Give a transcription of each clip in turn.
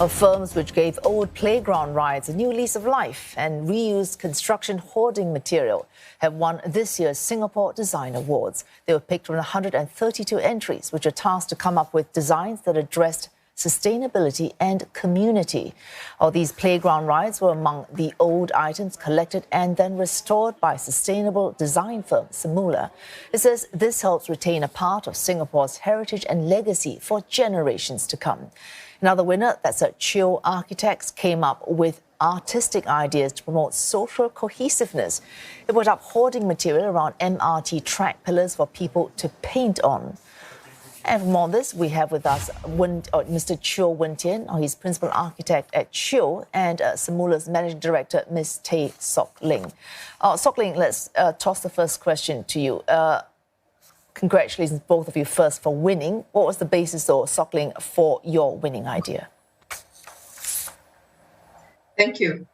Firms which gave old playground rides a new lease of life and reused construction hoarding material have won this year's Singapore Design Awards. They were picked from 132 entries, which are tasked to come up with designs that addressed sustainability and community. These playground rides were among the old items collected and then restored by sustainable design firm Semula. It says this helps retain a part of Singapore's heritage and legacy for generations to come. Another winner, that's CHIO Architects, came up with artistic ideas to promote social cohesiveness. It put up hoarding material around MRT track pillars for people to paint on. And from all this, we have with us Mr. Chio Wen Tian, he's principal architect at CHIO, and Semula's managing director, Ms. Tay Sok Ling. Sok Ling, let's toss the first question to you. Congratulations, both of you, first for winning. What was the basis, though, Sok Ling, for your winning idea? Thank you.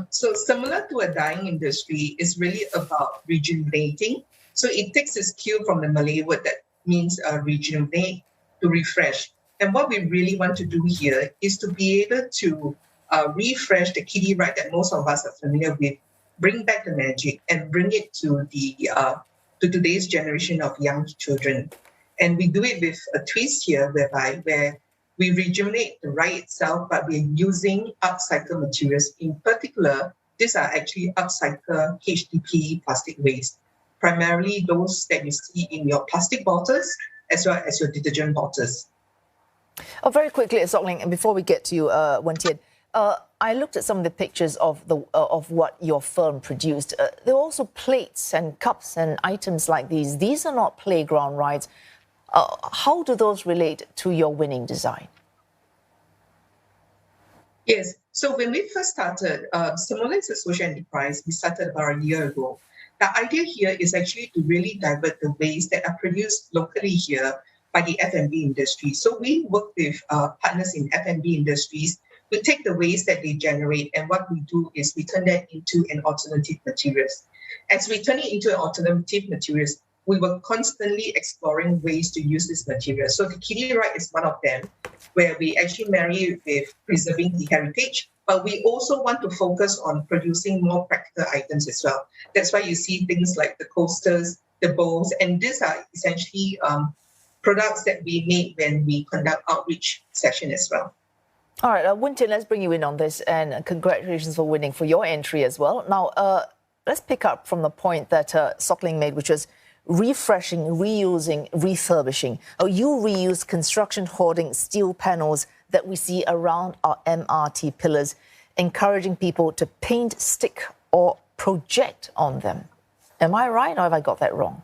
So similar to a dying industry, is really about rejuvenating. So it takes its cue from the Malay word that means rejuvenate, to refresh. And what we really want to do here is to be able to refresh the kiddie ride that most of us are familiar with, bring back the magic and bring it to to today's generation of young children. And we do it with a twist here where we rejuvenate the ride itself, but we're using upcycled materials. In particular, these are actually upcycled HDPE plastic waste, primarily those that you see in your plastic bottles as well as your detergent bottles. Very quickly, Sok Ling, and before we get to you, Wen Tian, I looked at some of the pictures of what your firm produced. There were also plates and cups and items like these. These are not playground rides. How do those relate to your winning design? Yes. So when we first started, Semula is a social enterprise. We started about a year ago. The idea here is actually to really divert the waste that are produced locally here by the F&B industry. So we work with partners in F&B industries. We take the waste that they generate, and what we do is we turn that into an alternative materials. As we turn it into an alternative materials, we were constantly exploring ways to use this material. So the kiddie ride is one of them, where we actually marry it with preserving the heritage, but we also want to focus on producing more practical items as well. That's why you see things like the coasters, the bowls, and these are essentially products that we make when we conduct outreach session as well. All right, Wen Tian, let's bring you in on this, and congratulations for winning for your entry as well. Now, let's pick up from the point that Sok Ling made, which was refreshing, reusing, refurbishing. You reuse construction hoarding steel panels that we see around our MRT pillars, encouraging people to paint, stick or project on them. Am I right, or have I got that wrong?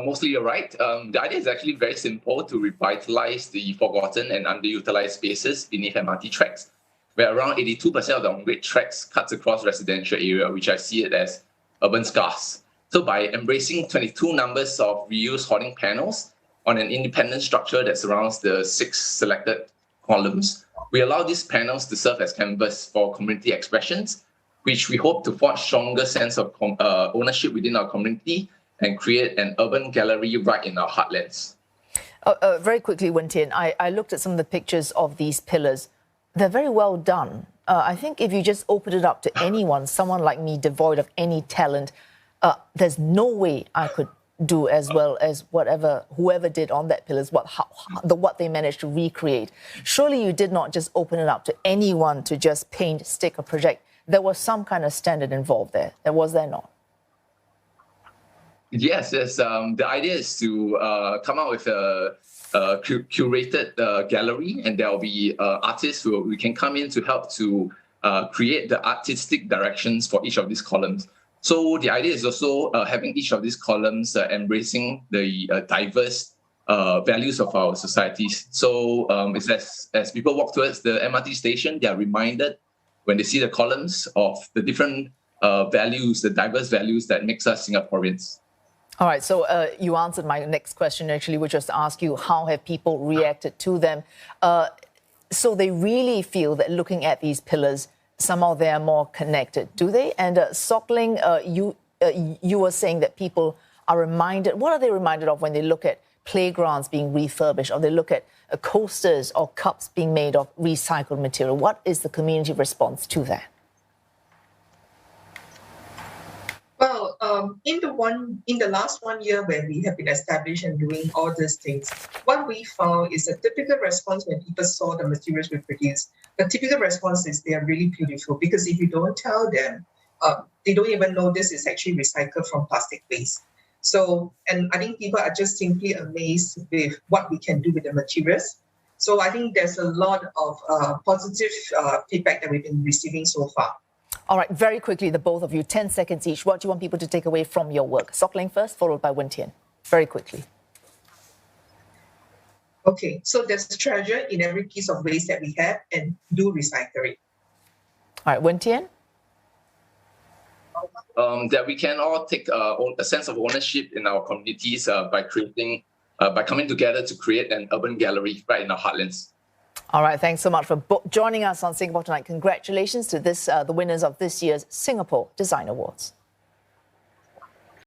Mostly you're right. The idea is actually very simple: to revitalize the forgotten and underutilized spaces beneath MRT tracks, where around 82% of the on-grade tracks cuts across residential area, which I see it as urban scars. So by embracing 22 numbers of reused hoarding panels on an independent structure that surrounds the 6 selected columns, we allow these panels to serve as canvas for community expressions, which we hope to forge stronger sense of ownership within our community and create an urban gallery right in our heartlands. Very quickly, Wen Tian, I looked at some of the pictures of these pillars. They're very well done. I think if you just open it up to anyone, someone like me, devoid of any talent, there's no way I could do as well as whoever did on that pillars, what they managed to recreate. Surely you did not just open it up to anyone to just paint, stick or project. There was some kind of standard involved there. Was there not? Yes. The idea is to come out with a curated gallery, and there will be artists who we can come in to help to create the artistic directions for each of these columns. So the idea is also having each of these columns embracing the diverse values of our societies. So it's as people walk towards the MRT station, they are reminded when they see the columns of the different values, the diverse values that makes us Singaporeans. All right, so you answered my next question, actually, which was to ask you, how have people reacted to them? So they really feel that looking at these pillars, somehow they are more connected, do they? And Sok Ling, you were saying that people are reminded. What are they reminded of when they look at playgrounds being refurbished, or they look at coasters or cups being made of recycled material. What is the community response to that? Well, in the last 1 year when we have been established and doing all these things, what we found is a typical response when people saw the materials we produce. The typical response is they are really beautiful, because if you don't tell them, they don't even know this is actually recycled from plastic waste. So, and I think people are just simply amazed with what we can do with the materials. So I think there's a lot of positive feedback that we've been receiving so far. All right, very quickly, the both of you, 10 seconds each. What do you want people to take away from your work? Sok Ling first, followed by Wen Tian. Very quickly. Okay, so there's treasure in every piece of waste that we have, and do recycle it. All right, Wen Tian? That we can all take a sense of ownership in our communities by coming together to create an urban gallery right in our heartlands. All right, thanks so much for joining us on Singapore Tonight. Congratulations to the winners of this year's Singapore Design Awards.